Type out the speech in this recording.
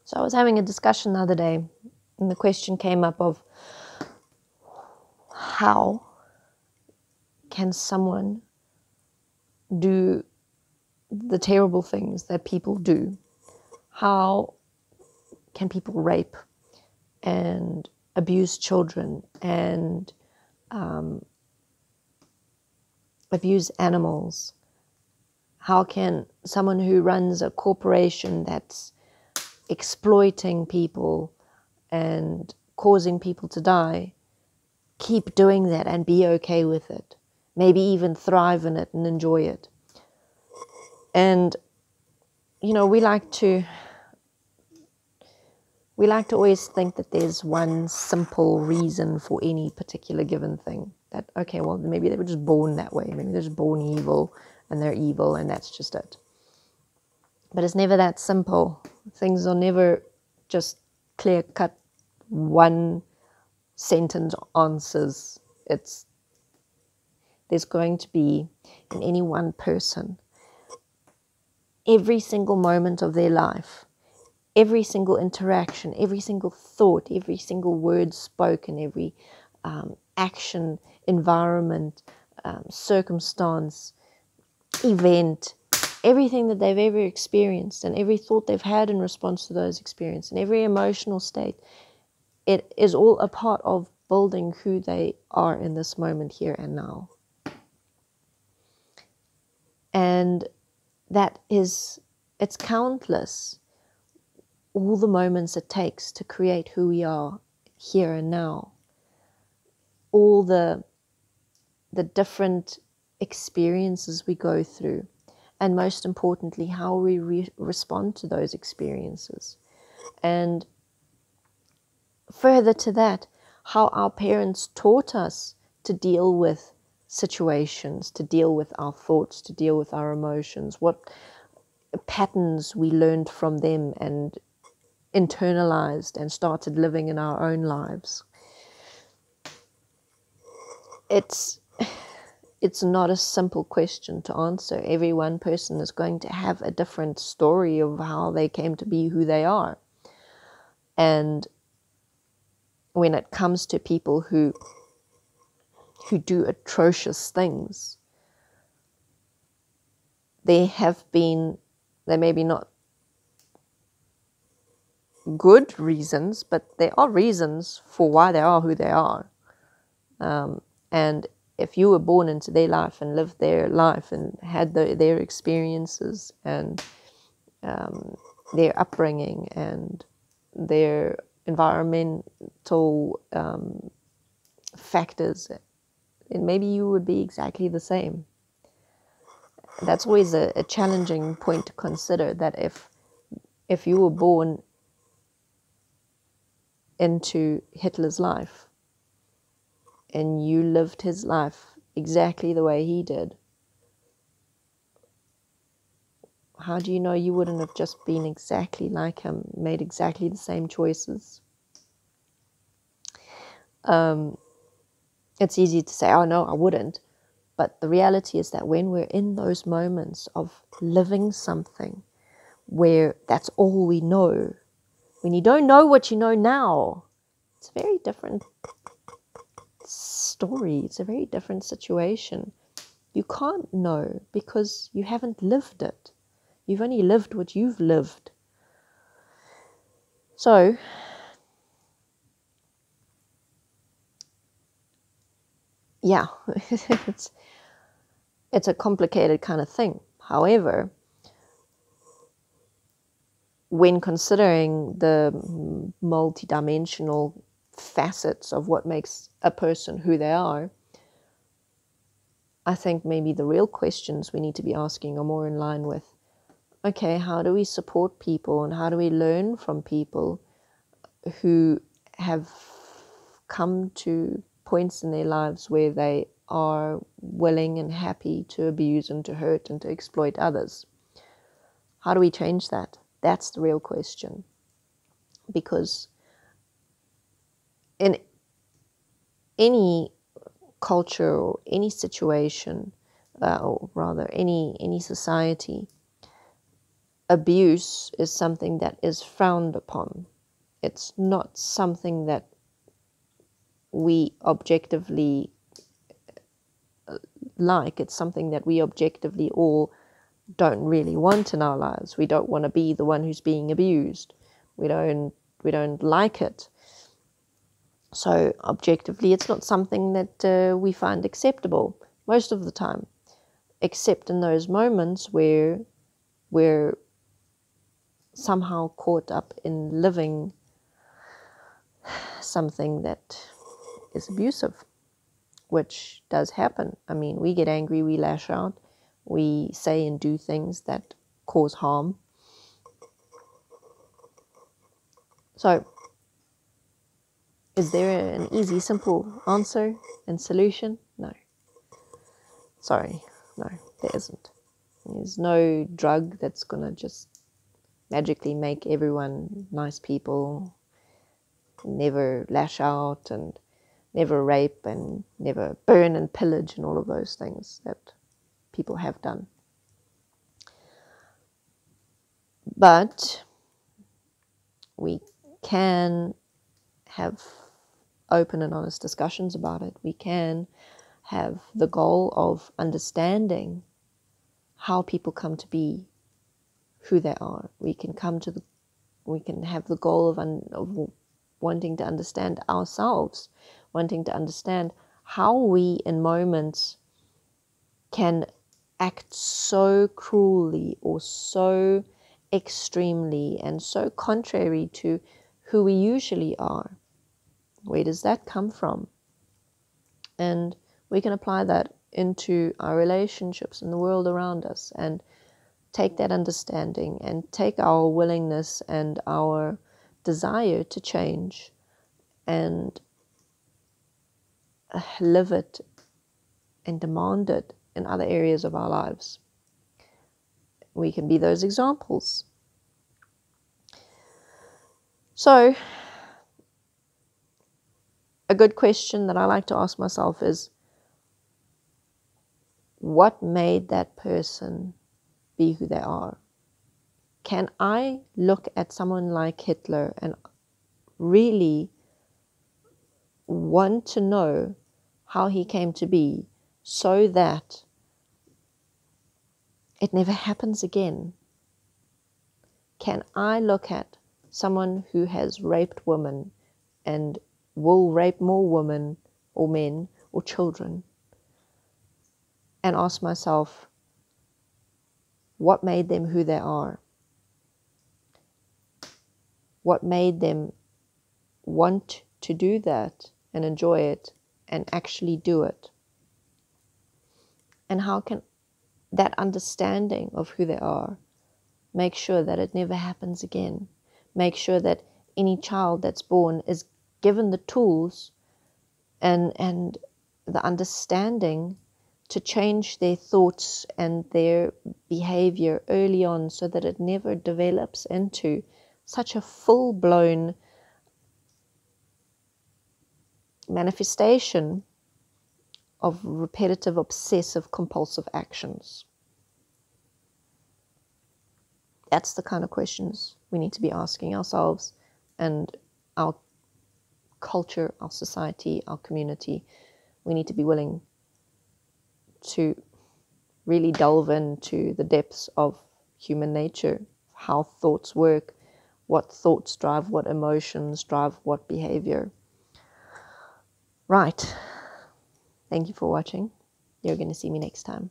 So I was having a discussion the other day, and the question came up of how can someone do the terrible things that people do? How can people rape and abuse children and abuse animals? How can someone who runs a corporation that's exploiting people and causing people to die keep doing that and be okay with it? Maybe even thrive in it and enjoy it. And, you know, we like to always think that there's one simple reason for any particular given thing. That, okay, well, maybe they were just born that way. Maybe they're just born evil and they're evil and that's just it. But it's never that simple. Things are never just clear-cut, one-sentence answers. There's going to be, in any one person, every single moment of their life, every single interaction, every single thought, every single word spoken, every action, environment, circumstance, event, everything that they've ever experienced and every thought they've had in response to those experiences and every emotional state, it is all a part of building who they are in this moment, here and now. And it's countless, all the moments it takes to create who we are here and now. All the different experiences we go through, and most importantly, how we respond to those experiences. And further to that, how our parents taught us to deal with situations, to deal with our thoughts, to deal with our emotions, what patterns we learned from them and internalized and started living in our own lives. It's not a simple question to answer. Every one person is going to have a different story of how they came to be who they are. And when it comes to people who do atrocious things, they may be not good reasons, but there are reasons for why they are who they are. And if you were born into their life and lived their life and had their experiences and their upbringing and their environmental factors, then maybe you would be exactly the same. That's always a challenging point to consider, that if you were born into Hitler's life and you lived his life exactly the way he did, how do you know you wouldn't have just been exactly like him, made exactly the same choices? It's easy to say, oh no, I wouldn't. But the reality is that when we're in those moments of living something where that's all we know, when you don't know what you know now, it's a very different story. It's a very different situation. You can't know because you haven't lived it. You've only lived what you've lived. So, yeah, it's a complicated kind of thing. However, when considering the multidimensional facets of what makes a person who they are, I think maybe the real questions we need to be asking are more in line with, okay, how do we support people and how do we learn from people who have come to points in their lives where they are willing and happy to abuse and to hurt and to exploit others? How do we change that? That's the real question. Because in any culture or any situation, or rather any society, abuse is something that is frowned upon. It's not something that we objectively like. It's something that we objectively all don't really want in our lives. We don't want to be the one who's being abused. We don't like it. So objectively, it's not something that we find acceptable most of the time, except in those moments where we're somehow caught up in living something that is abusive, which does happen. I mean, we get angry, we lash out, we say and do things that cause harm. So, is there an easy, simple answer and solution? No. Sorry, no, there isn't. There's no drug that's going to just magically make everyone nice people, never lash out and never rape and never burn and pillage and all of those things that people have done. But we can have open and honest discussions about it. We can have the goal of understanding how people come to be who they are. We can have the goal of wanting to understand ourselves, wanting to understand how we in moments can act so cruelly or so extremely and so contrary to who we usually are. Where does that come from? And we can apply that into our relationships in the world around us and take that understanding and take our willingness and our desire to change and live it and demand it in other areas of our lives. We can be those examples. So, a good question that I like to ask myself is, what made that person be who they are? Can I look at someone like Hitler and really want to know how he came to be so that it never happens again? Can I look at someone who has raped women and will rape more women or men or children and ask myself, what made them who they are? What made them want to do that and enjoy it and actually do it? And how can that understanding of who they are make sure that it never happens again? Make sure that any child that's born is given the tools and the understanding to change their thoughts and their behavior early on so that it never develops into such a full-blown manifestation of repetitive, obsessive, compulsive actions. That's the kind of questions we need to be asking ourselves and our culture, our society, our community. We need to be willing to really delve into the depths of human nature, how thoughts work, what thoughts drive what emotions, drive what behavior. Right. Thank you for watching. You're going to see me next time.